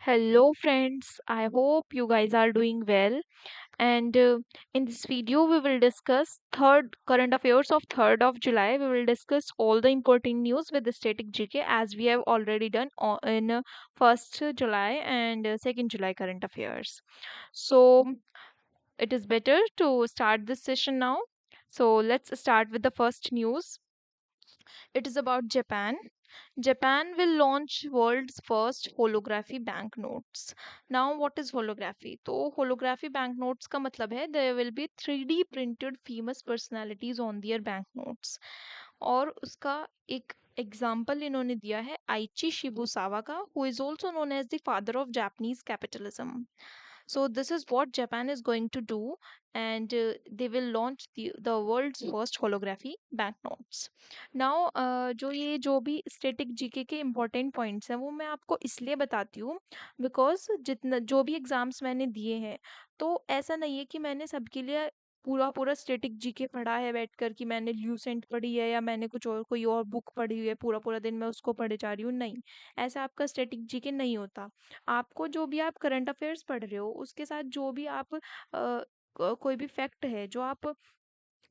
Hello friends, I hope you guys are doing well. And in this video we will discuss third current affairs of 3rd of July. We will discuss all the important news with the static GK as we have already done in 1st July and 2nd July current affairs. So it is better to start this session now. So let's start with the first news. It is about Japan. Japan will launch world's first holography banknotes. Now, what is holography? तो holography banknotes का मतलब है there will be 3D printed famous personalities on their banknotes. और उसका एक example इन्होंने दिया है आइची शिबुसावा का who is also known as the father of Japanese capitalism. So this is what Japan is going to do, and they will launch the world's first holography banknotes. Now जो भी static GK के important points हैं वो मैं आपको इसलिए बताती हूँ बिकॉज जितना जो भी एग्जाम्स मैंने दिए हैं तो ऐसा नहीं है कि मैंने सबके लिए पूरा पूरा स्टैटिक जीके पढ़ा है बैठकर कि मैंने ल्यूसेंट पढ़ी है या मैंने कुछ और कोई और बुक पढ़ी हुई है पूरा पूरा दिन मैं उसको पढ़े जा रही हूँ नहीं। ऐसा आपका स्टैटिक जीके नहीं होता। आपको जो भी आप करंट अफेयर्स पढ़ रहे हो उसके साथ जो भी आप कोई भी फैक्ट है जो आप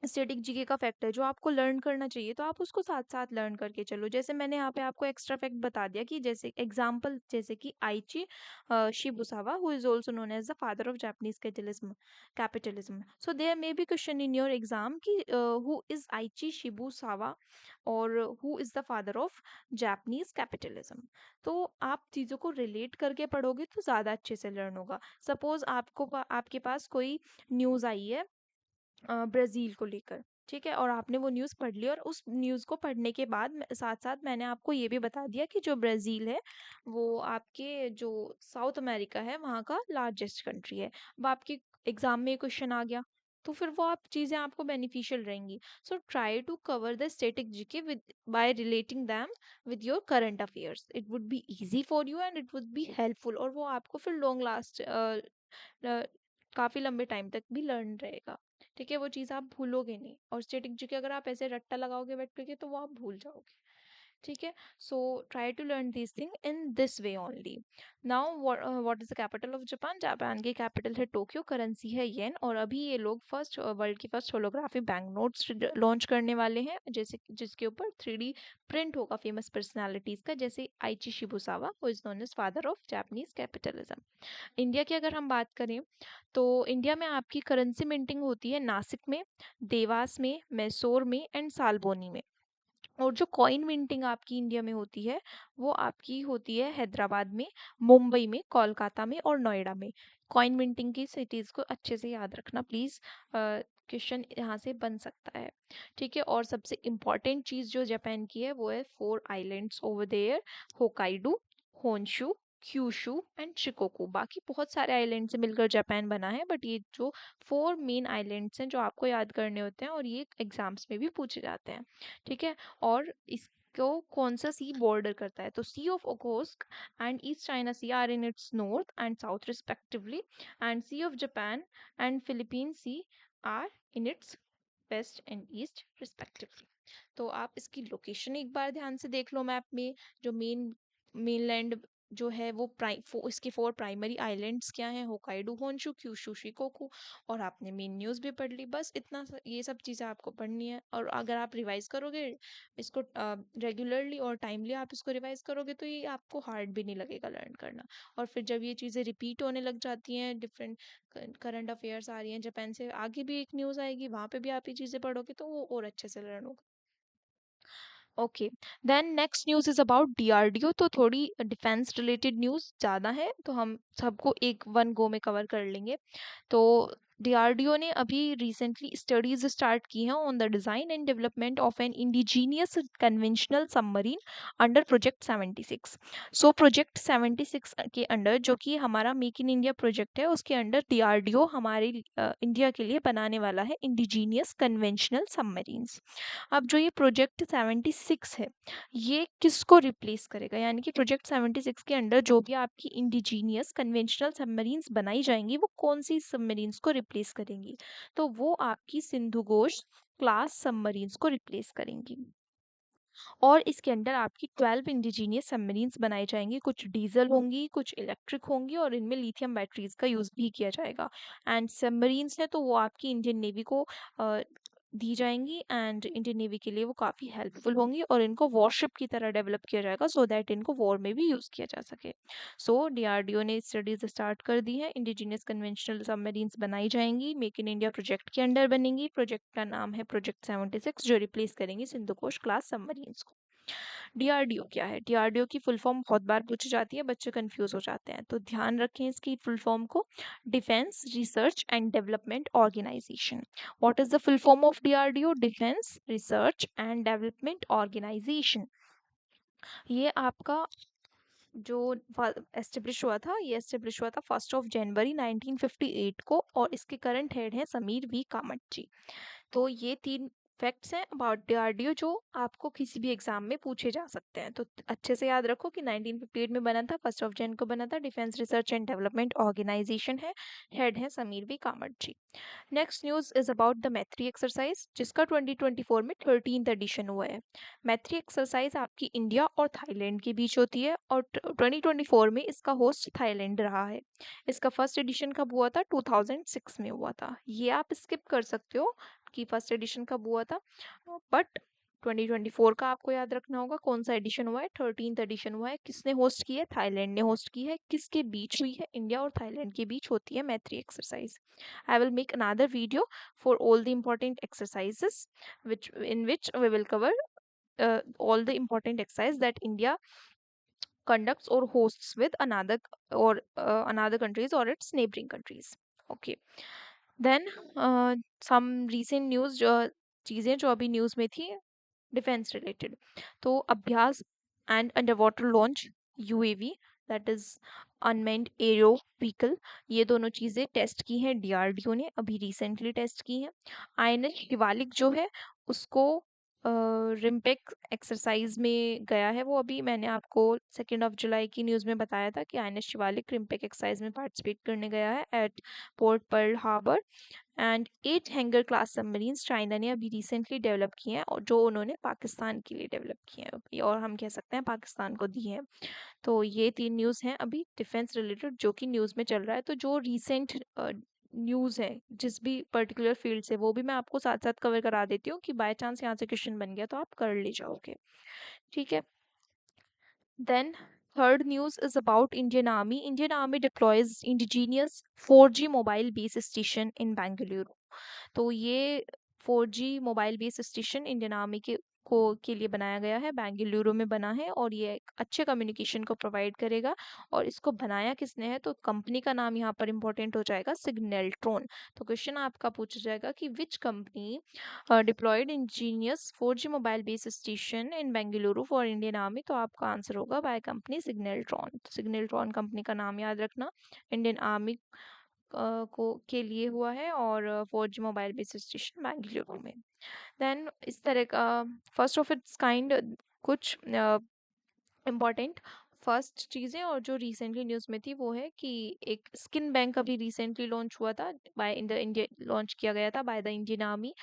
स्टैटिक जीके का फैक्ट है जो आपको लर्न करना चाहिए तो आप उसको साथ साथ लर्न करके चलो। जैसे मैंने यहाँ पे आपको एक्स्ट्रा फैक्ट बता दिया कि जैसे एग्जाम्पल जैसे कि Eiichi Shibusawa who is also known as the father of Japanese capitalism. So there may be question in your exam कि हु इज आइची शिबुसावा और who is the father of Japanese capitalism. तो आप चीज़ों को relate करके पढ़ोगे तो ज़्यादा अच्छे से लर्न होगा। सपोज आपके पास कोई न्यूज़ आई है ब्राज़ील को लेकर, ठीक है? और आपने वो न्यूज़ पढ़ ली और उस न्यूज़ को पढ़ने के बाद साथ-साथ मैंने आपको ये भी बता दिया कि जो ब्राज़ील है, वो आपके जो साउथ अमेरिका है, वहाँ का लार्जेस्ट कंट्री है। अब आपके एग्ज़ाम में ये क्वेश्चन आ गया, तो फिर वो आप चीज़ें आपको बेनिफिशियल रहेंगी। So try to cover the static GK with by relating them with your current affairs. It would be easy for you and it would be helpful और वो आपको फिर लॉन्ग लास्ट काफ़ी लंबे टाइम तक भी लर्न रहेगा। ठीक है? वो चीज़ आप भूलोगे नहीं और स्टैटिक जीके अगर आप ऐसे रट्टा लगाओगे बैठ करके तो वो आप भूल जाओगे। ठीक है? So try to learn this thing in this way only. Now what is the capital of Japan? Japan की कैपिटल है टोक्यो, करेंसी है येन और अभी ये लोग फर्स्ट वर्ल्ड की first holography bank notes launch करने वाले हैं जैसे जिसके ऊपर 3D प्रिंट होगा फेमस पर्सनालिटीज का जैसे Eiichi Shibusawa who is known as father of Japanese capitalism. India की अगर हम बात करें तो इंडिया में आपकी करेंसी मिंटिंग होती है नासिक में, देवास में, मैसूर में एंड सालबोनी में। और जो कॉइन मिंटिंग आपकी इंडिया में होती है वो आपकी होती है हैदराबाद में, मुंबई में, कोलकाता में और नोएडा में। कॉइन मिंटिंग की सिटीज़ को अच्छे से याद रखना प्लीज़, क्वेश्चन यहाँ से बन सकता है। ठीक है? और सबसे इम्पॉर्टेंट चीज़ जो जापान की है वो है 4 islands over there, Hokkaido, Honshu, Kyushu and Shikoku. बाकी बहुत सारे आइलैंड से मिलकर जापान बना है बट ये जो 4 मेन आइलैंड्स हैं जो आपको याद करने होते हैं और ये एग्जाम्स में भी पूछे जाते हैं। ठीक है? और इसको कौन सा सी बॉर्डर करता है? तो sea of Okhotsk and East China sea are in its north and south respectively and sea of Japan and Philippine sea are in its west and east respectively. तो आप इसकी लोकेशन एक बार ध्यान से देख लो मैप में। जो मेनलैंड जो है वो इसके 4 प्राइमरी आइलैंड्स क्या हैं? Hokkaido, Honshu, Kyushu, Shikoku. और आपने मेन न्यूज़ भी पढ़ ली। बस इतना ये सब चीज़ें आपको पढ़नी है और अगर आप रिवाइज करोगे इसको रेगुलरली और टाइमली आप इसको रिवाइज करोगे तो ये आपको हार्ड भी नहीं लगेगा लर्न करना। और फिर जब ये चीज़ें रिपीट होने लग जाती हैं, डिफरेंट करंट अफेयर्स आ रही हैं जापान से, आगे भी एक न्यूज़ आएगी वहाँ पे भी आप ये चीज़ें पढ़ोगे तो वो और अच्छे से लर्न होगा। Okay, then next news is about DRDO. तो थोड़ी डिफेंस रिलेटेड न्यूज़ ज़्यादा है तो हम सबको एक वन गो में कवर कर लेंगे। तो डीआरडीओ ने अभी रिसेंटली स्टडीज स्टार्ट की हैं on the design and development of N indigenous conventional submarine under project 76। So project 76 के अंडर जो कि हमारा मेक इन इंडिया प्रोजेक्ट है उसके अंडर डीआरडीओ हमारे इंडिया के लिए बनाने वाला है इंडिजीनियस कन्वेंशनल सबमरीन्स। अब जो ये प्रोजेक्ट 76 है ये किसको रिप्लेस करेगा? यानी कि प्रोजेक्ट 76 के अंडर जो भी आपकी इंडिजीनियस कन्वेंशनल सबमरीन्स बनाई जाएंगी वो कौन सी सबमरीन्स को रिप्लेस करेंगी? तो वो आपकी सिंधु घोष क्लास सबमरीन्स को रिप्लेस करेंगी। और इसके अंडर आपकी 12 इंडिजीनियस सबमरीन्स बनाई जाएंगी। कुछ डीजल होंगी, कुछ इलेक्ट्रिक होंगी और इनमें लिथियम बैटरीज का यूज़ भी किया जाएगा। एंड सबमरीन्स है तो वो आपकी इंडियन नेवी को दी जाएंगी एंड इंडियन नेवी के लिए वो काफ़ी हेल्पफुल होंगी और इनको वॉरशिप की तरह डेवलप किया जाएगा सो दैट इनको वॉर में भी यूज़ किया जा सके। सो डीआरडीओ ने स्टडीज स्टार्ट कर दी है। इंडिजिनियस कन्वेंशनल सबमरीन्स बनाई जाएंगी, मेक इन इंडिया प्रोजेक्ट के अंडर बनेंगी। प्रोजेक्ट का नाम है प्रोजेक्ट 76 जो रिप्लेस करेंगी सिंधुकोश क्लास सबमरीन्स को। डीआरडीओ क्या है? डीआरडीओ की फुल फॉर्म बहुत बार पूछी जाती है, बच्चे कंफ्यूज हो जाते हैं, तो ध्यान रखें इसकी फुल फॉर्म को। Defence research and development organisation. What is the full form of DRDO? Defence research and development organisation. ये आपका जो एस्टेब्लिश हुआ था, ये एस्टेब्लिश हुआ था 1 जनवरी 1958 को और इसके करंट हेड हैं समीर वी कामत जी। तो ये 3 फैक्ट्स हैं अबाउट डीआरडीओ जो आपको किसी भी एग्जाम में पूछे जा सकते हैं। तो अच्छे से याद रखो कि 1958 में बना था, 1 जन को बना था। Defence research and development organisation है, हेड है Sameer V Kamath ji. Next news is about the Maitri exercise जिसका 2024 में 13th एडिशन हुआ है। मैत्री एक्सरसाइज आपकी इंडिया और थाईलैंड के बीच होती है और 2024 में इसका होस्ट थाईलैंड रहा है। इसका फर्स्ट एडिशन कब हुआ था? 2006 में हुआ था। ये आप स्किप कर सकते हो कि फर्स्ट एडिशन कब हुआ था, बट 2024 का आपको याद रखना होगा कौन सा एडिशन हुआ है। 13th एडिशन हुआ है। किसने होस्ट की है? थाईलैंड ने होस्ट की है। किसके बीच हुई है? इंडिया और थाईलैंड के बीच होती है मैत्री exercise. I will make another video for all the important exercises in which we will cover all the important exercise that India conducts or hosts with another countries or its neighboring countries. Okay. Then some recent news जो चीज़ें जो अभी news में थी defence related, तो अभ्यास and under water launch UAV that is unmanned arrow vehicle, ये दोनों चीज़ें टेस्ट की हैं डीआरडीओ ने, अभी रिसेंटली टेस्ट की हैं। आईएनएस शिवालिक जो है उसको रिम्पेक एक्सरसाइज में गया है वो, अभी मैंने आपको 2 जुलाई की न्यूज़ में बताया था कि आईएनएस शिवालिक रिम्पेक एक्सरसाइज में पार्टिसिपेट करने गया है at port Pearl Harbor. And 8 hangar class submarines China ने अभी रिसेंटली डेवलप किए हैं और जो उन्होंने पाकिस्तान के लिए डेवलप किए हैं और हम कह सकते हैं पाकिस्तान को दी हैं। तो ये 3 न्यूज़ हैं अभी डिफेंस रिलेटेड जो कि न्यूज़ में चल रहा है। तो जो रिसेंट न्यूज़ है जिस भी पर्टिकुलर फील्ड से, वो भी मैं आपको साथ साथ कवर करा देती हूँ कि बाय चांस यहाँ से क्वेश्चन बन गया तो आप कर ले जाओगे। ठीक है। Then third news is about Indian Army. Indian Army deploys indigenous 4G mobile base station in Bangalore. तो ये 4G mobile base station Indian army के लिए बनाया गया है, बेंगलुरु में बना है और ये एक अच्छे कम्युनिकेशन को प्रोवाइड करेगा। और इसको बनाया किसने है? तो कंपनी का नाम यहाँ पर इंपॉर्टेंट हो जाएगा, सिग्नेल्ट्रॉन। तो क्वेश्चन आपका पूछा जाएगा कि which company deployed ingenious 4G mobile base station in Bengaluru for Indian army, तो आपका आंसर होगा by company Signaltron. Signaltron company का नाम याद रखना, इंडियन आर्मी को के लिए हुआ है और 4G mobile base station Bengaluru में। देन इस तरह का फर्स्ट ऑफ इट्स काइंड कुछ इम्पॉर्टेंट फर्स्ट चीज़ें और जो रिसेंटली न्यूज़ में थी वो है कि एक स्किन बैंक अभी रिसेंटली लॉन्च हुआ था बाय इंडिया, लॉन्च किया गया था बाय द इंडियन आर्मी।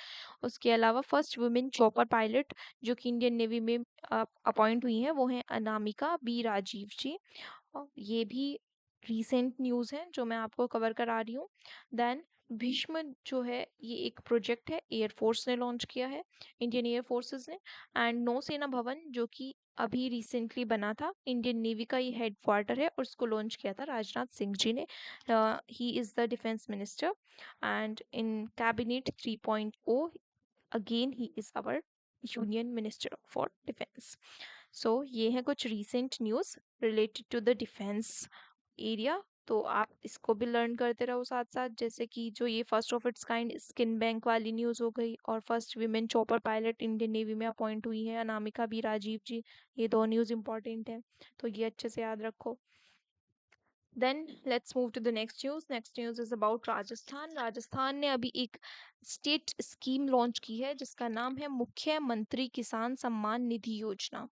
उसके अलावा फर्स्ट वुमेन चॉपर पायलट जो कि इंडियन नेवी में अपॉइंट हुई हैं वो हैं अनामिका बी राजीव जी। ये भी रीसेंट न्यूज़ है जो मैं आपको कवर करा रही हूँ। देन भीष्म जो है ये एक प्रोजेक्ट है, एयरफोर्स ने लॉन्च किया है, इंडियन एयरफोर्सेस ने। एंड नौसेना भवन जो कि अभी रिसेंटली बना था, इंडियन नेवी का ये हेड क्वार्टर है और उसको लॉन्च किया था राजनाथ सिंह जी ने। He is the defence minister and in cabinet 3.0 again he is our union minister for defence. So ये है कुछ recent news related to the defence area. तो आप इसको भी लर्न करते रहो साथ साथ, जैसे कि जो ये first of its kind skin bank वाली न्यूज़ हो गई और first women chopper pilot Indian navy में अपॉइंट हुई है अनामिका बी राजीव जी, ये दो न्यूज़ इंपॉर्टेंट है तो ये अच्छे से याद रखो। Then let's move to the next news. Next news is about Rajasthan. Rajasthan ने अभी एक स्टेट स्कीम लॉन्च की है जिसका नाम है मुख्यमंत्री किसान सम्मान निधि योजना।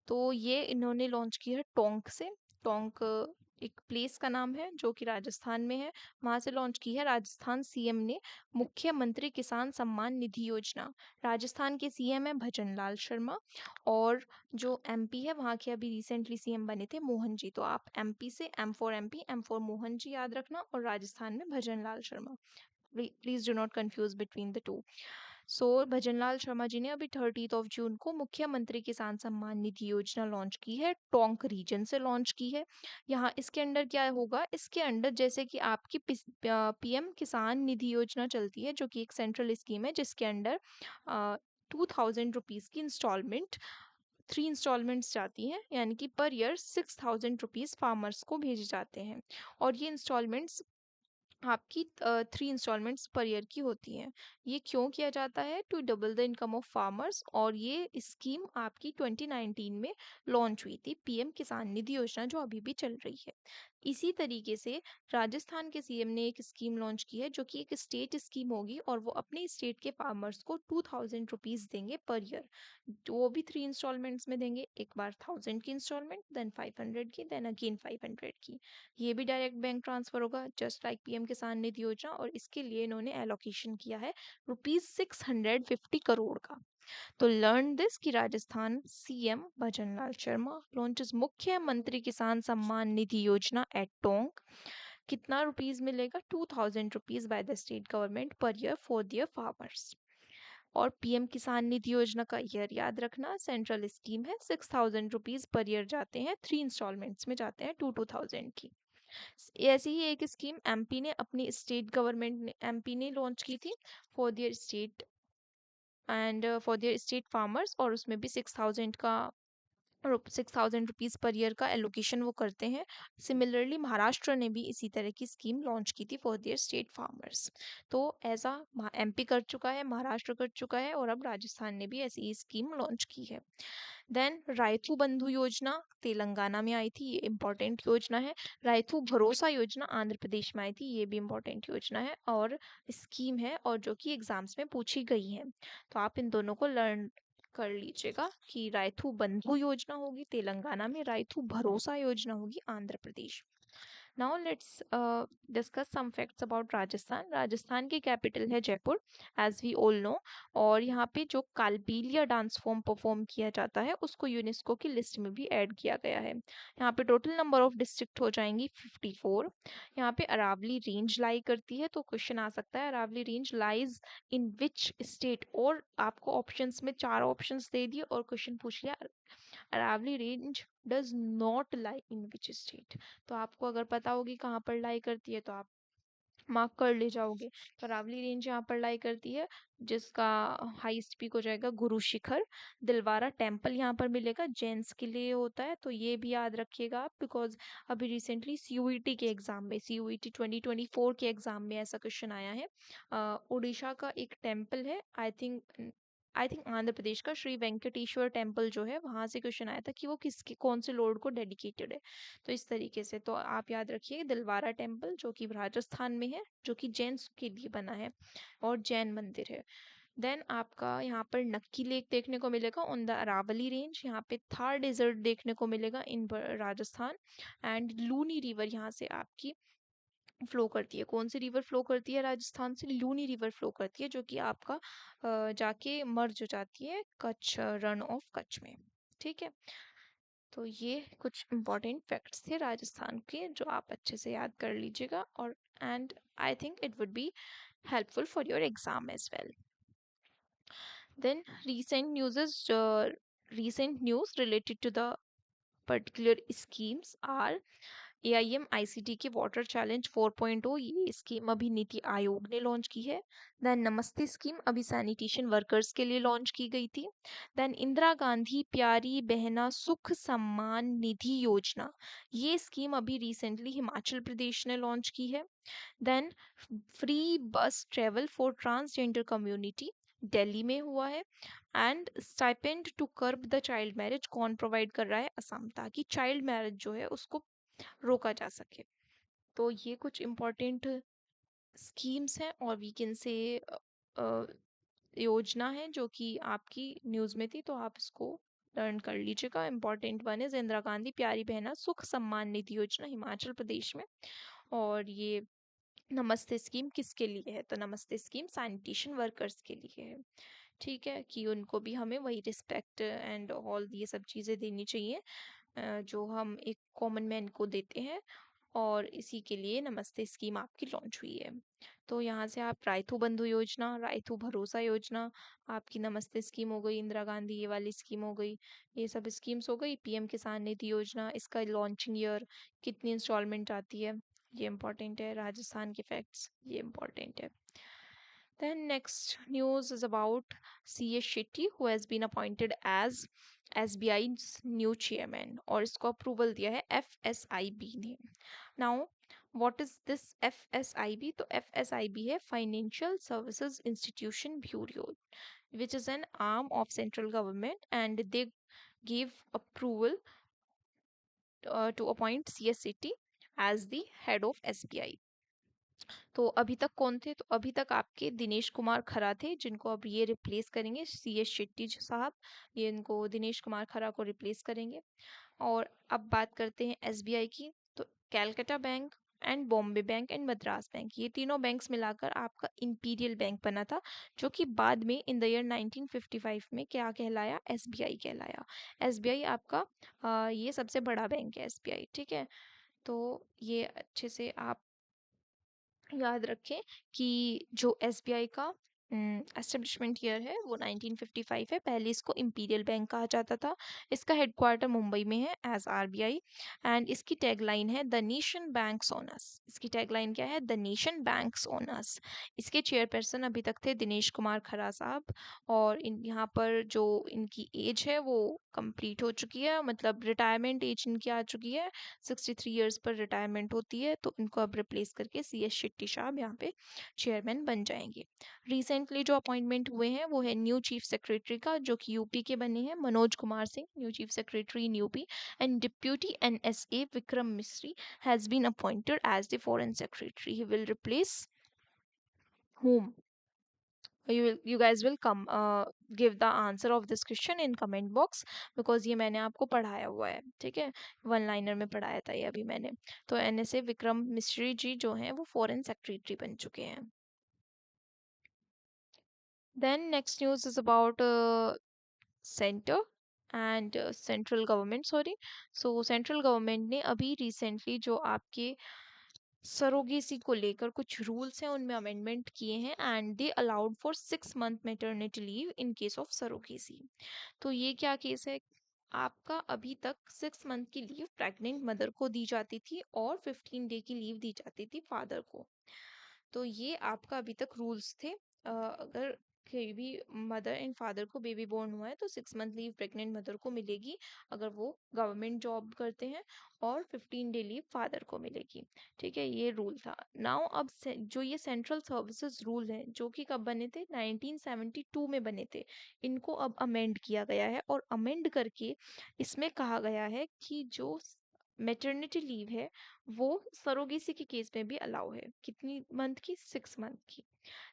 तो ये इन्होंने लॉन्च की है टोंक से। टोंक एक प्लेस का नाम है जो कि राजस्थान में है, वहाँ से लॉन्च की है राजस्थान सीएम ने मुख्यमंत्री किसान सम्मान निधि योजना। राजस्थान के सीएम है भजन लाल शर्मा, और जो एमपी है वहाँ के अभी रिसेंटली सीएम बने थे मोहन जी। तो आप एमपी से M for MP, M for Mohan ji याद रखना, और राजस्थान में Bhajan Lal Sharma. Please do not confuse between the two. So Bhajanlal Sharma ji ने अभी 30 जून को मुख्यमंत्री किसान सम्मान निधि योजना लॉन्च की है, टोंक रीजन से लॉन्च की है। यहाँ इसके अंडर क्या होगा, इसके अंडर जैसे कि आपकी पीएम किसान निधि योजना चलती है जो कि एक सेंट्रल स्कीम है, जिसके अंडर 2,000 रुपीज़ की इंस्टॉलमेंट 3 इंस्टॉलमेंट्स जाती हैं, यानी कि पर ईयर 6,000 रुपीज़ फार्मर्स को भेजे जाते हैं। और ये इंस्टॉलमेंट्स आपकी 3 इंस्टॉलमेंट्स पर ईयर की होती हैं। ये क्यों किया जाता है? To double the income of farmers. और ये स्कीम आपकी 2019 में लॉन्च हुई थी, पीएम किसान निधि योजना, जो अभी भी चल रही है। इसी तरीके से राजस्थान के सीएम ने एक स्कीम लॉन्च की है जो कि एक स्टेट स्कीम होगी, और वो अपने स्टेट के फार्मर्स को 2,000 रुपीज़ देंगे पर ईयर। वो भी 3 इंस्टॉलमेंट्स में देंगे, एक बार 1,000 की इंस्टॉलमेंट, देन 500 की, देन अगेन 500 की। ये भी डायरेक्ट बैंक ट्रांसफर होगा just like PM Kisan Nidhi योजना, और इसके लिए इन्होंने एलोकेशन किया है ₹650 करोड़ का। तो लर्न दिस कि राजस्थान सीएम भजनलाल शर्मा लॉन्चेस मुख्यमंत्री किसान सम्मान निधि योजना एट टोंक। कितना रुपीज मिलेगा? 2,000 rupees by the state government per year for their farmers. और पीएम किसान निधि योजना का ईयर याद रखना, सेंट्रल स्कीम है, 6,000 रुपीज पर ईयर जाते हैं, 3 इंस्टॉलमेंट्स में जाते हैं, 2,000 की। ऐसी ही एक स्कीम एमपी ने अपनी स्टेट गवर्नमेंट ने एमपी ने लॉन्च की थी for their state and for their state farmers, और उसमें भी 6,000 रुपीज़ पर ईयर का एलोकेशन वो करते हैं। सिमिलरली महाराष्ट्र ने भी इसी तरह की स्कीम लॉन्च की थी फॉर दियर स्टेट फार्मर्स। तो ऐसा एमपी कर चुका है, महाराष्ट्र कर चुका है, और अब राजस्थान ने भी ऐसी स्कीम लॉन्च की है। देन रायथू बंधु योजना तेलंगाना में आई थी, ये इंपॉर्टेंट योजना है। रायथू भरोसा योजना आंध्र प्रदेश में आई थी, ये भी इंपॉर्टेंट योजना है और स्कीम है, और जो कि एग्जाम्स में पूछी गई है। तो आप इन दोनों को लर्न कर लीजिएगा कि रायथू बंधु योजना होगी तेलंगाना में, रायथू भरोसा योजना होगी Andhra Pradesh. Now let's discuss some facts about Rajasthan. Rajasthan की कैपिटल है Jaipur, as we all know. और यहाँ पे जो कालबेलिया डांस फॉर्म परफॉर्म किया जाता है उसको यूनेस्को की लिस्ट में भी ऐड किया गया है। यहाँ पे टोटल नंबर ऑफ डिस्ट्रिक्ट हो जाएंगी 54। यहाँ पे अरावली रेंज लाई करती है, तो क्वेश्चन आ सकता है Aravalli range lies in which state, और आपको ऑप्शंस में 4 ऑप्शंस दे दिए और क्वेश्चन पूछ लिया Aravalli range does not lie in which state. तो आपको अगर पता होगी कहाँ पर लाई करती है तो आप मार्क कर ले जाओगे। तो अरावली रेंज यहाँ पर लाई करती है, जिसका हाईएस्ट पीक हो जाएगा गुरु शिखर। दिलवारा टेम्पल यहाँ पर मिलेगा, जेंट्स के लिए होता है, तो ये भी याद रखिएगा आप, बिकॉज अभी रिसेंटली सीयूईटी के एग्जाम में, सीयूईटी 2024 के एग्जाम में ऐसा क्वेश्चन आया है। उड़ीसा का एक टेम्पल है, आई थिंक आंध्र प्रदेश का श्री वेंकटेश्वर टेम्पल जो है, वहां से क्वेश्चन आया था कि वो किसके कौन से लॉर्ड को डेडिकेटेड है। तो इस तरीके से तो आप याद रखिए दिलवारा टेम्पल जो कि राजस्थान में है, जो कि जैन के लिए बना है और जैन मंदिर है। देन आपका यहाँ पर नक्की लेक देखने को मिलेगा ऑन द अरावली रेंज। यहाँ पे थार डेजर्ट देखने को मिलेगा इन राजस्थान। एंड लूनी रिवर यहाँ से आपकी फ्लो करती है। कौन सी रिवर फ्लो करती है राजस्थान से? लूनी रिवर फ्लो करती है, जो कि आपका जाके मर्ज हो जाती है कच्छ रन ऑफ कच्छ में। ठीक है, तो ये कुछ इम्पोर्टेंट फैक्ट्स थे राजस्थान के जो आप अच्छे से याद कर लीजिएगा, और and I think it would B helpful for your exam as well. Then recent news related to the particular schemes are AIM ICT के वाटर चैलेंज 4.0, ये स्कीम अभी नीति आयोग ने लॉन्च की है। देन नमस्ते स्कीम अभी सैनिटेशन वर्कर्स के लिए लॉन्च की गई थी। देन इंदिरा गांधी प्यारी बहना सुख सम्मान निधि योजना, ये स्कीम अभी रिसेंटली हिमाचल प्रदेश ने लॉन्च की है। Then free bus travel for transgender community Delhi में हुआ है। And stipend to curb the child marriage कौन प्रोवाइड कर रहा है? असम, ताकि चाइल्ड मैरिज जो है उसको रोका जा सके। तो ये कुछ इम्पोर्टेंट स्कीम्स हैं, और वी कैन से योजना है जो कि आपकी न्यूज़ में थी, तो आप इसको लर्न कर लीजिएगा। Important one is Indira Gandhi प्यारी बहना सुख सम्मान निधि योजना हिमाचल प्रदेश में। और ये नमस्ते स्कीम किसके लिए है? तो नमस्ते स्कीम सैनिटेशन वर्कर्स के लिए है। ठीक है, कि उनको भी हमें वही रिस्पेक्ट एंड ऑल ये सब चीज़ें देनी चाहिए जो हम एक कॉमन मैन को देते हैं। और इसी के लिए नमस्ते स्कीम आपकी लॉन्च हुई है। तो यहाँ से आप रायथू बंधु योजना, रायथू भरोसा योजना, आपकी नमस्ते स्कीम हो गई, इंदिरा गांधी ये वाली स्कीम हो गई, ये सब स्कीम्स हो गई। पीएम किसान निधि योजना, इसका लॉन्चिंग ईयर, कितनी इंस्टॉलमेंट आती है, ये इंपॉर्टेंट है। राजस्थान के फैक्ट्स, ये इंपॉर्टेंट है। Then next news is about C.S. Shetty, who has been appointed as SBI's new chairman, और इसको अप्रूवल दिया है FSIB ने। Now, what is this FSIB? तो FSIB है Financial Services Institution Bureau, which is an arm of central government, and they gave approval to appoint C.S. Shetty as the head of SBI. तो अभी तक कौन थे? तो अभी तक आपके दिनेश कुमार खरा थे, जिनको अब ये रिप्लेस करेंगे CS शेट्टी साहब। ये इनको दिनेश कुमार खरा को रिप्लेस करेंगे। और अब बात करते हैं SBI की। तो Calcutta bank and Bombay bank and Madras bank, ये तीनों बैंक्स मिलाकर आपका इंपीरियल बैंक बना था, जो कि बाद में इन द ईयर 1955 में क्या कहलाया? SBI कहलाया। SBI आपका ये सबसे बड़ा बैंक है SBI, ठीक है। तो ये अच्छे से आप याद रखें कि जो SBI का एस्टेब्लिशमेंट ईयर है वो 1955 है। पहले इसको इंपीरियल बैंक कहा जाता था। इसका हेडक्वार्टर मुंबई में है एज RBI। एंड इसकी टैगलाइन है the nation banks on us. इसकी टैगलाइन क्या है? The nation banks on us. इसके चेयरपर्सन अभी तक थे दिनेश कुमार खरा साहब। और यहाँ पर जो इनकी एज है वो कंप्लीट हो चुकी है, मतलब रिटायरमेंट एज इनकी आ चुकी है। 63 ईयर्स पर रिटायरमेंट होती है, तो इनको अब रिप्लेस करके CS शेट्टी साहब यहाँ पे चेयरमैन बन जाएंगे। रिसेंटली जो अपॉइंटमेंट हुए हैं वो है न्यू चीफ सेक्रेटरी का, जो कि यूपी के बने हैं, Manoj Kumar Singh, new chief secretary in UP. And deputy NSA Vikram Misri has been appointed as the foreign secretary. He will replace whom? You guys will come give the answer of this question in comment box, because ये मैंने आपको पढ़ाया हुआ है, ठीक है। One liner में पढ़ाया था ये अभी मैंने। तो NSA विक्रम मिश्री जी जो हैं वो फॉरेन सेक्रेटरी बन चुके हैं। Then next news is about center and central government, sorry। So central government ने अभी recently जो आपके सरोगेसी को लेकर कुछ रूल्स हैं उनमें अमेंडमेंट किए हैं। And they allowed for 6 month maternity leave in case of surrogacy. तो ये क्या केस है? आपका अभी तक 6 मंथ की लीव प्रेग्नेंट मदर को दी जाती थी और 15 डे की लीव दी जाती थी फादर को। तो ये आपका अभी तक रूल्स थे। अगर कोई भी मदर एंड फादर को बेबी बोर्न हुआ है तो 6 मंथ लीव प्रेग्नेंट मदर को मिलेगी अगर वो गवर्नमेंट जॉब करते हैं, और 15 डे लीव फादर को मिलेगी, ठीक है। ये रूल था। नाउ अब जो ये सेंट्रल सर्विसेज रूल हैं जो कि कब बने थे? 1972 में बने थे। इनको अब अमेंड किया गया है, और अमेंड करके इसमें कहा गया है कि जो मेटर्निटी लीव है वो सरोगेसी के केस में भी अलाउ है। कितनी मंथ की? 6 मंथ की।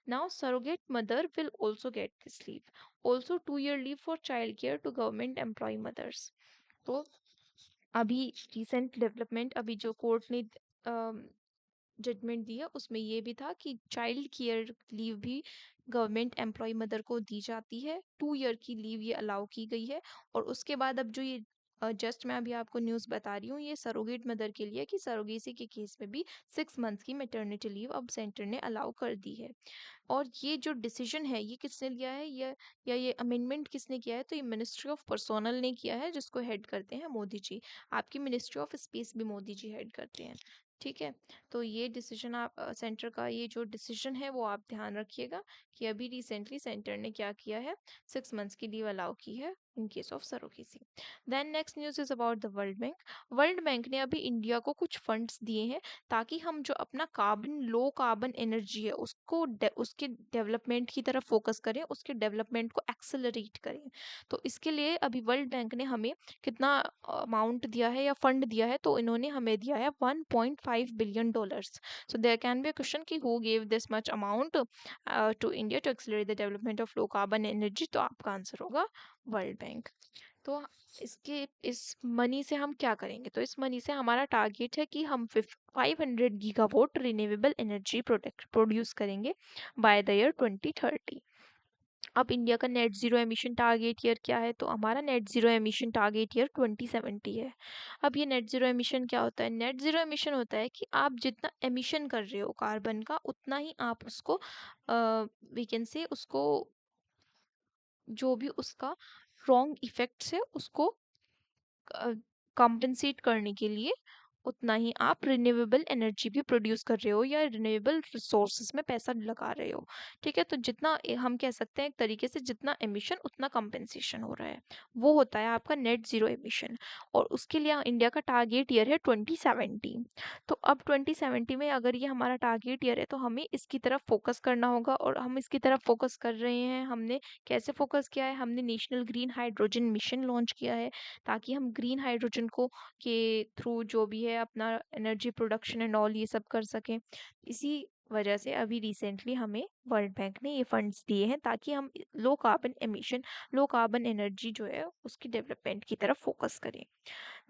Now surrogate mother will also get this leave. Also 2 year leave for child care to government employ mothers. तो अभी रिसेंट डेवलपमेंट, अभी जो कोर्ट ने जजमेंट दी है उसमें ये भी था कि चाइल्ड केयर लीव भी गवर्नमेंट एम्प्लॉय मदर को दी जाती है। 2 year की लीव ये अलाउ की गई है। और उसके बाद अब जो ये जस्ट मैं अभी आपको न्यूज़ बता रही हूँ ये सरोगेट मदर के लिए, कि सरोगेसी के केस में भी 6 मंथ की मेटर्निटी लीव अब सेंटर ने अलाउ कर दी है। और ये जो डिसीजन है ये किसने लिया है? ये अमेंडमेंट किसने किया है? तो ये मिनिस्ट्री ऑफ पर्सोनल ने किया है, जिसको हेड करते हैं मोदी जी। आपकी मिनिस्ट्री ऑफ स्पेस भी मोदी जी हेड करते हैं, ठीक है। तो ये डिसीजन आप सेंटर का ये जो डिसीजन है वो आप ध्यान रखिएगा कि अभी रिसेंटली सेंटर ने क्या किया है, 6 मंथ्स की लीव अलाउ की है in case of surrogacy. Then next news is about the world bank. World bank ने अभी इंडिया को कुछ फंड्स दिए हैं ताकि हम जो अपना कार्बन लो कार्बन एनर्जी है उसको उसके डेवलपमेंट की तरफ फोकस करें, उसके डेवलपमेंट को एक्सेलरेट करें। तो इसके लिए अभी वर्ल्ड बैंक ने हमें कितना अमाउंट दिया है या फंड दिया है? तो इन्होंने हमें दिया है $1.5 billion। So there can be a question कि who gave this much amount to India to accelerate the development of low carbon energy? तो आपका आंसर होगा वर्ल्ड बैंक। तो इस मनी से हम क्या करेंगे? तो इस मनी से हमारा टारगेट है कि हम 500 gigawatt renewable energy product produce करेंगे बाय द ईयर 2030। अब इंडिया का net zero emission target year क्या है? तो हमारा net zero emission target year 2070 है। अब ये नेट ज़ीरो एमिशन क्या होता है? नेट ज़ीरो एमिशन होता है कि आप जितना एमिशन कर रहे हो कार्बन का, उतना ही आप उसको वी कैन से उसको, जो भी उसका रॉन्ग इफेक्ट्स है उसको कंपनसेट करने के लिए उतना ही आप रिन्यूएबल एनर्जी भी प्रोड्यूस कर रहे हो या रिन्यूएबल रिसोर्सेज में पैसा लगा रहे हो। ठीक है, तो जितना हम कह सकते हैं एक तरीके से जितना एमिशन उतना कंपनसेशन हो रहा है, वो होता है आपका नेट जीरो एमिशन। और उसके लिए इंडिया का टारगेट ईयर है 2070। तो अब 2070 में अगर ये हमारा टारगेट ईयर है तो हमें इसकी तरफ फोकस करना होगा, और हम इसकी तरफ फोकस कर रहे हैं। हमने कैसे फोकस किया है? हमने national green hydrogen mission launch किया है, ताकि हम ग्रीन हाइड्रोजन को के थ्रू जो भी है अपना एनर्जी प्रोडक्शन एंड ऑल ये सब कर सकें। इसी वजह से अभी रिसेंटली हमें वर्ल्ड बैंक ने ये फंड्स दिए हैं, ताकि हम low carbon emission, low carbon energy जो है उसकी डेवलपमेंट की तरफ फोकस करें।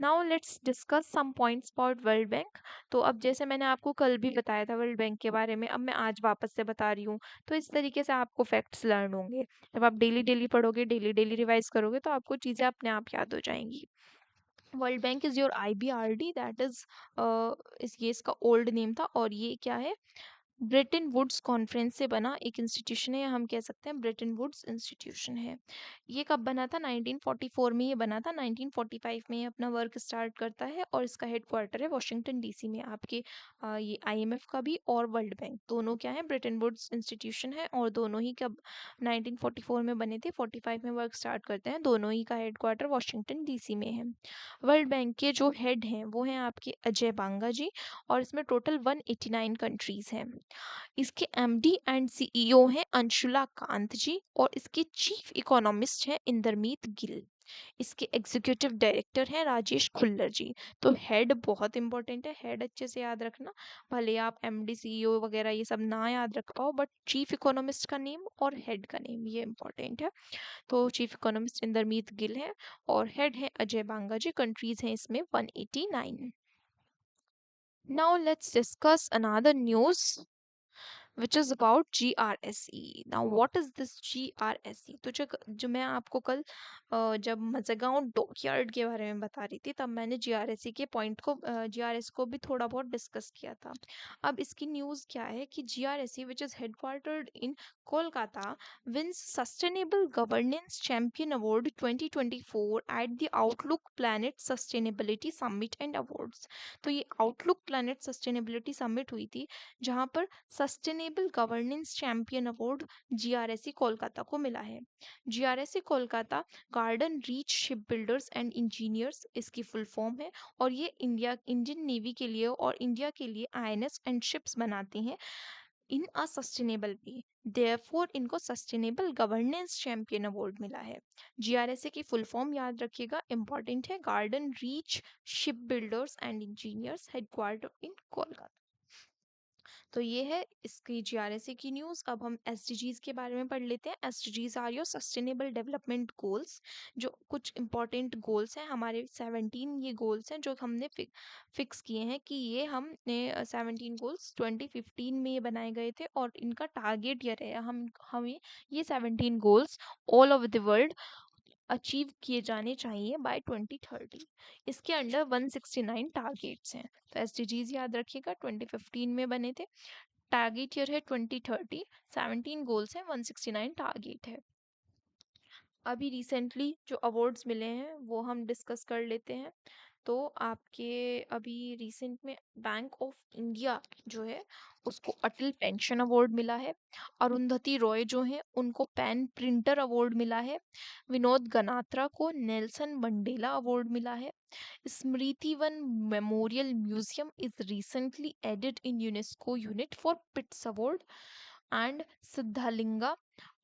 Now let's discuss some points about world bank. तो अब जैसे मैंने आपको कल भी बताया था वर्ल्ड बैंक के बारे में, अब मैं आज वापस से बता रही हूँ। तो इस तरीके से आपको फैक्ट्स लर्न होंगे। जब आप डेली डेली पढ़ोगे, डेली डेली रिवाइज करोगे, तो आपको चीज़ें अपने आप याद हो जाएंगी। World bank is your IBRD, that is ये इसका ओल्ड नेम था, और ये क्या है? ब्रेटन वुड्स कॉन्फ्रेंस से बना एक इंस्टीट्यूशन है, या हम कह सकते हैं ब्रेटन वुड्स इंस्टीट्यूशन है। ये कब बना था? 1944 में ये बना था। 1945 में ये अपना वर्क स्टार्ट करता है, और इसका हेडक्वार्टर है वॉशिंगटन DC में। आपके ये IMF का भी और वर्ल्ड बैंक दोनों क्या है? ब्रेटन वुड्स इंस्टीट्यूशन है, और दोनों ही कब 1944 में बने थे, 45 में वर्क स्टार्ट करते हैं। दोनों ही का हेडक्वार्टर वॉशिंगटन DC में है। वर्ल्ड बैंक के जो हेड हैं वो हैं आपके अजय बांगा जी, और इसमें टोटल 189 कंट्रीज हैं। इसके MD एंड CEO हैं अंशुला कांत जी, और इसके चीफ इकोनॉमिस्ट हैं इंदरमीत गिल। इसके एग्जीक्यूटिव डायरेक्टर हैं राजेश खुल्लर जी। तो हेड बहुत इंपॉर्टेंट है, हेड अच्छे से याद रखना। भले आप MD CEO वगैरह ये सब ना याद रख पाओ, बट चीफ इकोनॉमिस्ट का नेम और हेड का नेम ये इंपॉर्टेंट है। तो चीफ इकोनॉमिस्ट इंदरमीत गिल है, और हेड है अजय बांगा जी। कंट्रीज हैं इसमें 189। Now let's discuss another news which is about GRSE. Now what is this GRSE? तो जो मैं आपको कल जब मजगांव डॉकयार्ड के बारे में बता रही थी, तब मैंने GRSE के पॉइंट को GRS को भी थोड़ा बहुत डिस्कस किया था। अब इसकी न्यूज़ क्या है कि GRSE which is headquartered in Kolkata wins Sustainable Governance Champion Award 2024 at the Outlook Planet Sustainability Summit and Awards। तो ये आउटलुक प्लैनेट सस्टेनेबिलिटी समिट हुई थी, जहाँ पर sustainable governance champion award GRSE Kolkata को मिला है। GRSE Kolkata garden reach ship builders and engineers इसकी फुल फॉर्म है, और ये इंडियन नेवी के लिए और इंडिया के लिए INS एंड शिप्स बनाते हैं इन अ सस्टेनेबल वे। देयरफॉर इनको सस्टेनेबल गवर्नेंस चैंपियन अवार्ड मिला है। GRSE की फुल फॉर्म याद रखिएगा, इंपॉर्टेंट है। Garden reach ship builders and engineers, headquarter in Kolkata. तो ये है इसकी GRSE की न्यूज़। अब हम SDGs के बारे में पढ़ लेते हैं। SDGs are your sustainable development goals. जो कुछ इंपॉर्टेंट गोल्स हैं हमारे, 17 ये गोल्स हैं जो हमने फिक्स किए हैं, कि ये हमने 17 गोल्स 2015 में ये बनाए गए थे, और इनका टारगेट ये रहे हमें ये 17 goals all over the world achieve किए जाने चाहिए बाय 2030। इसके अंडर 169 टारगेट्स हैं। तो SDGs याद रखिएगा, 2015 में बने थे। टारगेट ईयर है 2030, 17 गोल्स हैं, 169 टारगेट है। अभी रिसेंटली जो अवार्ड्स मिले हैं वो हम डिस्कस कर लेते हैं। तो आपके अभी रिसेंट में बैंक ऑफ इंडिया जो है उसको अटल पेंशन अवार्ड मिला है। अरुंधति रॉय जो हैं उनको पेन प्रिंटर अवार्ड मिला है। विनोद गनात्रा को नेल्सन मंडेला अवार्ड मिला है। Smriti Van memorial museum is recently added in UNESCO unit for pits award. And Siddhalinga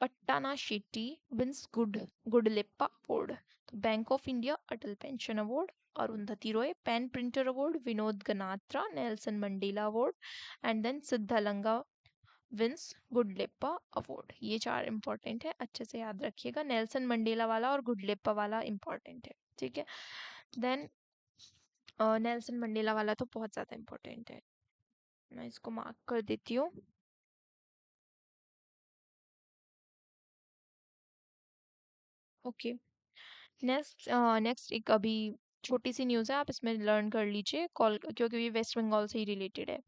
Pattana Shetty wins Gudleppa award. तो bank of India Atal pension award, Arundhati Roy PEN printer award, Vinod Ganatra Nelson Mandela award, and then Siddhalinga wins Gudleppa award. ये 4 important है, अच्छे से याद रखिएगा। Nelson Mandela वाला और गुडलेप्पा वाला इंपॉर्टेंट है, ठीक है। देन नेल्सन मंडेला वाला तो बहुत ज़्यादा इंपॉर्टेंट है, मैं इसको मार्क कर देती हूँ। ओके, नेक्स्ट एक अभी छोटी सी न्यूज़ है, आप इसमें लर्न कर लीजिए कॉल, क्योंकि ये वेस्ट बंगाल से ही रिलेटेड है।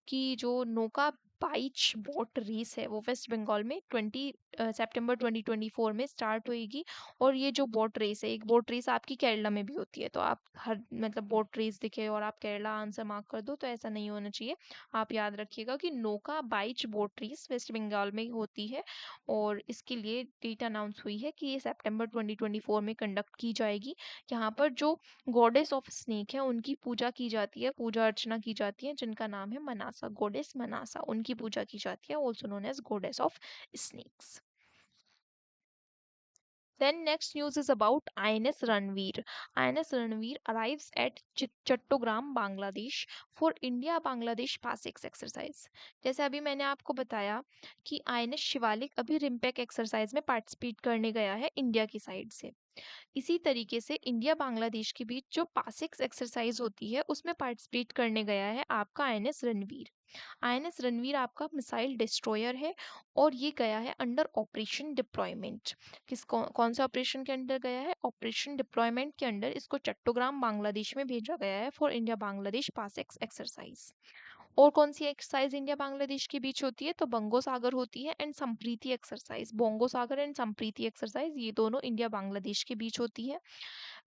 कि जो नौका बाइच बोट रेस है वो वेस्ट बंगाल में 20 सितंबर 2024 में स्टार्ट होएगी। और ये जो बोट रेस है, एक बोट रेस आपकी केरला में भी होती है, तो आप हर मतलब बोट रेस दिखे और आप केरला आंसर मार्क कर दो, तो ऐसा नहीं होना चाहिए। आप याद रखिएगा कि नौका बाइच बोट रेस वेस्ट बंगाल में होती है, और इसके लिए डेट अनाउंस हुई है कि ये सितंबर 2024 में कंडक्ट की जाएगी। यहाँ पर जो गॉडेस ऑफ स्नेक है उनकी पूजा की जाती है, पूजा अर्चना की जाती है, जिनका नाम है मनासा, गॉडेस मनासा, उनकी पूजा की जाती है, also known as goddess of snakes. Then next news is about INS Ranveer. INS Ranveer arrives at Chattogram, Bangladesh for India-Bangladesh PASIX exercise. जैसे अभी मैंने आपको बताया कि INS शिवालिक अभी रिम्पेक एक्सरसाइज में पार्टिसिपेट करने गया है इंडिया की साइड से। इसी तरीके से इंडिया बांग्लादेश के बीच जो पासिक्स एक्सरसाइज होती है उसमें पार्टिसिपेट करने गया है आपका आईएनएस रणवीर। आईएनएस रणवीर आपका मिसाइल डिस्ट्रॉयर है, और ये गया है अंडर ऑपरेशन डिप्लॉयमेंट। कौन सा ऑपरेशन के अंडर गया है? ऑपरेशन डिप्लॉयमेंट के अंडर इसको चट्टोग्राम बांग्लादेश में भेजा गया है फॉर इंडिया बांग्लादेश पासिक्स एक्सरसाइज। और कौन सी एक्सरसाइज इंडिया बांग्लादेश के बीच होती है? तो बंगो सागर होती है, and Sampriti exercise, bongo Sagar and Sampriti exercise, ये दोनों इंडिया बांग्लादेश के बीच होती है।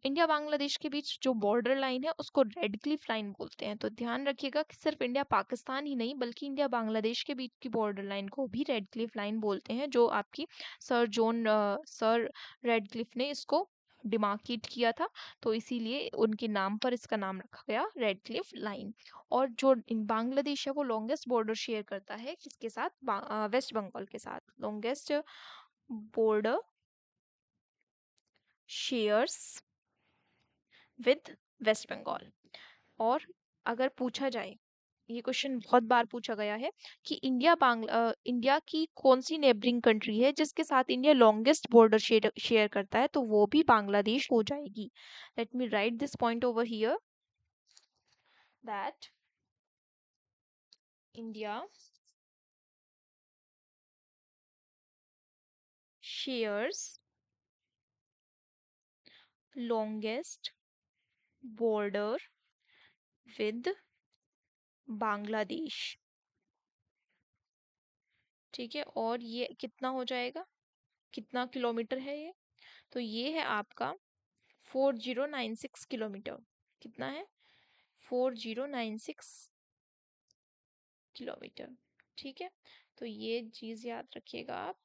इंडिया बांग्लादेश के बीच जो बॉर्डर लाइन है उसको रेड क्लिफ लाइन बोलते हैं, तो ध्यान रखिएगा कि सिर्फ इंडिया पाकिस्तान ही नहीं बल्कि इंडिया बांग्लादेश के बीच की बॉर्डर लाइन को भी रेड क्लिफ लाइन बोलते हैं, जो आपकी सर रेड क्लिफ ने इसको डिमार्केट किया था, तो इसीलिए उनके नाम पर इसका नाम रखा गया रेड क्लिफ लाइन। और जो बांग्लादेश है वो लॉन्गेस्ट बॉर्डर शेयर करता है किसके साथ? वेस्ट बंगाल के साथ। Longest border shares with West Bengal. और अगर पूछा जाए, ये क्वेश्चन बहुत बार पूछा गया है कि इंडिया की कौन सी नेबरिंग कंट्री है जिसके साथ इंडिया लॉन्गेस्ट बॉर्डर शेयर करता है, तो वो भी बांग्लादेश हो जाएगी। Let me right this point over here, that India shares longest border with Bangladesh. ठीक है, और ये कितना हो जाएगा, कितना किलोमीटर है ये? तो ये है आपका 4096 किलोमीटर। कितना है? 4096 किलोमीटर। ठीक है, तो ये चीज़ याद रखिएगा आप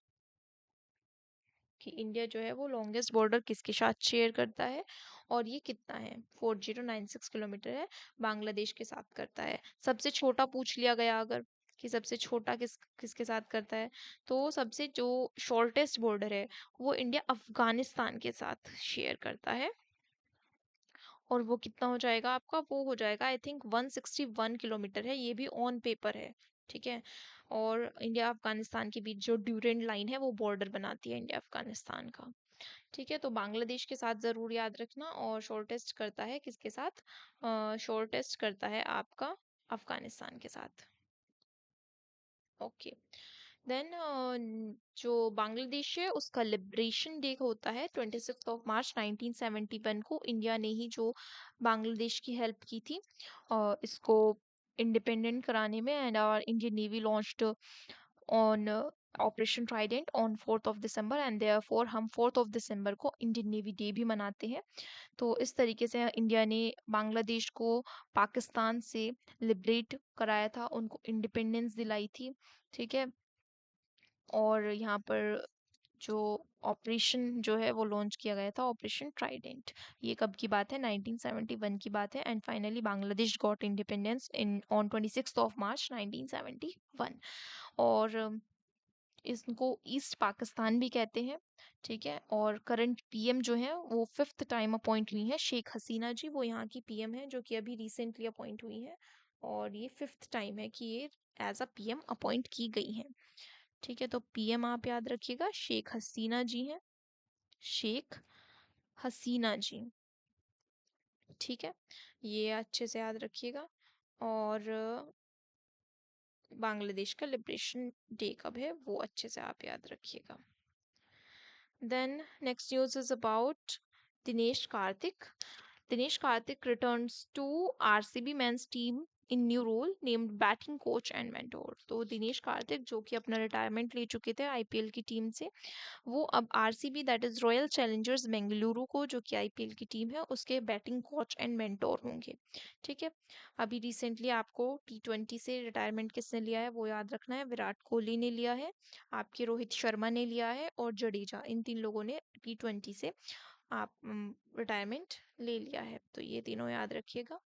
कि इंडिया जो है वो लॉन्गेस्ट बॉर्डर किसके साथ शेयर करता है, और ये कितना है? 4096 किलोमीटर है, बांग्लादेश के साथ करता है। सबसे छोटा पूछ लिया गया अगर कि सबसे छोटा किसके साथ करता है, तो सबसे जो शॉर्टेस्ट बॉर्डर है वो इंडिया अफगानिस्तान के साथ शेयर करता है, और वो कितना हो जाएगा आपका? वो हो जाएगा आई थिंक 161 किलोमीटर है, ये भी ऑन पेपर है। ठीक है, और इंडिया अफगानिस्तान के बीच जो ड्यूरेंट लाइन है वो बॉर्डर बनाती है इंडिया अफगानिस्तान का। ठीक है, तो बांग्लादेश के साथ ज़रूर याद रखना। और शॉर्टेस्ट करता है किसके साथ? शॉर्टेस्ट करता है आपका अफगानिस्तान के साथ। ओके, देन जो बांग्लादेश है उसका लिबरेशन डे होता है 26 मार्च 1971 को। इंडिया ने ही जो बांग्लादेश की हेल्प की थी इसको इंडिपेंडेंट कराने में, and our Indian navy launched on operation Trident on 4 December, and therefore हम 4 दिसंबर को इंडियन नेवी डे भी मनाते हैं। तो इस तरीके से इंडिया ने बांग्लादेश को पाकिस्तान से लिबरेट कराया था, उनको इंडिपेंडेंस दिलाई थी। ठीक है, और यहाँ पर जो ऑपरेशन जो है वो लॉन्च किया गया था, ऑपरेशन ट्राइडेंट। ये कब की बात है? 1971 की बात है, and finally Bangladesh got independence in on 26 मार्च 1971। और इसको ईस्ट पाकिस्तान भी कहते हैं। ठीक है, और करंट पीएम जो है वो 5th टाइम अपॉइंट हुई है शेख हसीना जी, वो यहाँ की पीएम है जो कि अभी रिसेंटली अपॉइंट हुई है। और ये 5th टाइम है कि ये एज अ पीएम अपॉइंट की गई हैं। ठीक है, तो पीएम आप याद रखिएगा शेख हसीना जी हैं, शेख हसीना जी। ठीक है, ये अच्छे से याद रखिएगा। और बांग्लादेश का लिबरेशन डे कब है वो अच्छे से आप याद रखिएगा। Then next news is about Dinesh Karthik. Dinesh Karthik returns to RCB men's team in new role named batting coach and mentor। तो दिनेश कार्तिक जो कि अपना रिटायरमेंट ले चुके थे आईपीएल की टीम से, वो अब RCB that is royal Challengers Bengaluru को, जो कि आईपीएल की टीम है, उसके बैटिंग कोच एंड मेंटोर होंगे। ठीक है, अभी रिसेंटली आपको टी20 से रिटायरमेंट किसने लिया है वो याद रखना है। विराट कोहली ने लिया है, आपके रोहित शर्मा ने लिया है, और जडेजा, इन 3 लोगों ने टी20 से आप रिटायरमेंट ले लिया है। तो ये तीनों याद रखिएगा।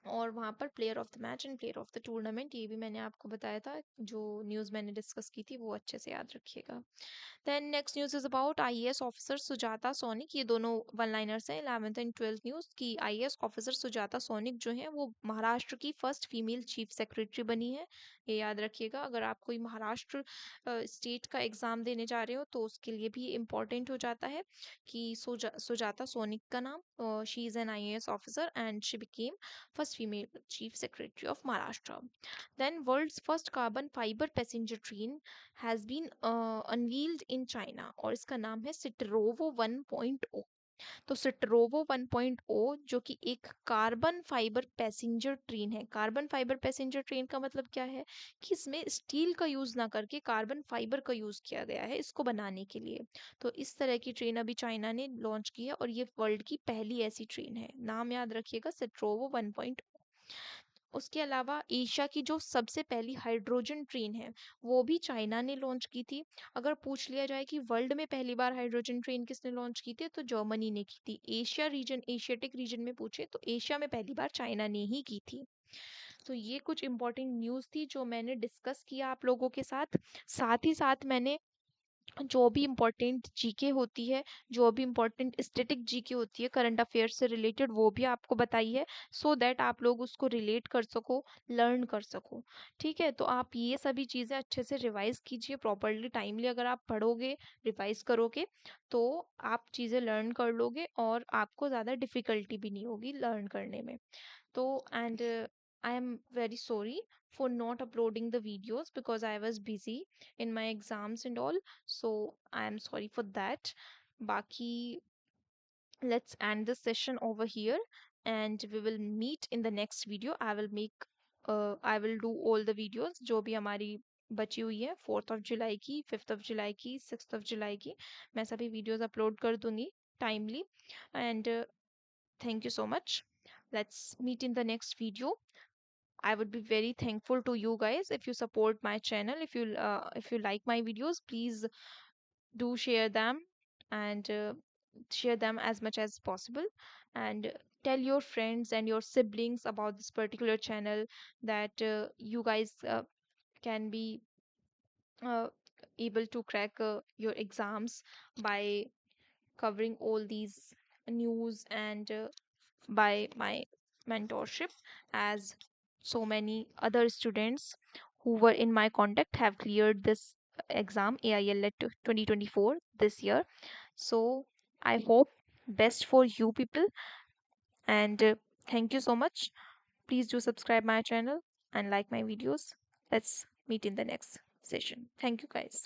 और वहाँ पर player of the match and player of the tournament, ये भी मैंने आपको बताया था, जो न्यूज़ मैंने डिस्कस की थी वो अच्छे से याद रखिएगा। Then next news is about IAS officer Sujata Saunik. ये दोनों वन लाइनर्स हैं 11th एंड 12th न्यूज़ की। आईएएस ऑफिसर सुजाता सोनिक जो है वो महाराष्ट्र की फर्स्ट फीमेल चीफ सेक्रेटरी बनी है, ये याद रखिएगा। अगर आप कोई महाराष्ट्र स्टेट का एग्ज़ाम देने जा रहे हो तो उसके लिए भी इम्पॉर्टेंट हो जाता है कि सुजाता सोनिक का नाम, she is an IAS officer and she became first female chief secretary of Maharashtra. Then world's first carbon fiber passenger train has been unveiled in China और इसका नाम है सिट्रोवो 1.0। तो सिट्रोवो 1.0 जो कि एक कार्बन फाइबर पैसेंजर ट्रेन है। कार्बन फाइबर पैसेंजर ट्रेन का मतलब क्या है कि इसमें स्टील का यूज़ ना करके कार्बन फाइबर का यूज़ किया गया है इसको बनाने के लिए। तो इस तरह की ट्रेन अभी चाइना ने लॉन्च की है और ये वर्ल्ड की पहली ऐसी ट्रेन है। नाम याद रखिएगा सिट्रोवो 1.0। उसके अलावा एशिया की जो सबसे पहली हाइड्रोजन ट्रेन है वो भी चाइना ने लॉन्च की थी। अगर पूछ लिया जाए कि वर्ल्ड में पहली बार हाइड्रोजन ट्रेन किसने लॉन्च की थी तो जर्मनी ने की थी। एशिया रीजन, एशियाटिक रीजन में पूछे तो एशिया में पहली बार चाइना ने ही की थी। तो ये कुछ इंपॉर्टेंट न्यूज़ थी जो मैंने डिस्कस किया आप लोगों के साथ। साथ ही साथ मैंने जो भी इम्पोर्टेंट जीके होती है, जो भी इम्पोर्टेंट स्टैटिक जीके होती है करंट अफेयर्स से रिलेटेड, वो भी आपको बताई है सो दैट आप लोग उसको रिलेट कर सको, लर्न कर सको। ठीक है, तो आप ये सभी चीज़ें अच्छे से रिवाइज कीजिए प्रॉपरली, टाइमली। अगर आप पढ़ोगे, रिवाइज करोगे तो आप चीज़ें लर्न कर लोगे और आपको ज़्यादा डिफ़िकल्टी भी नहीं होगी लर्न करने में। तो and I am very sorry for not uploading the videos because I was busy in my exams and all, so I am sorry for that. Baki, let's end this session over here and we will meet in the next video. I will do all the videos जो भी हमारी बची हुई है 4th of July की, 5th of July की, 6th of July की, मैं सभी videos upload कर दूंगी timely। and thank you so much, let's meet in the next video। I would be very thankful to you guys if you support my channel. If you like my videos, please do share them and share them as much as possible, and tell your friends and your siblings about this particular channel, that you guys can be uh, able to crack your exams by covering all these news and by my mentorship, as so many other students who were in my contact have cleared this exam AIL LET 2024 this year. So I hope best for you people, and thank you so much. Please do subscribe my channel and like my videos. Let's meet in the next session. Thank you guys.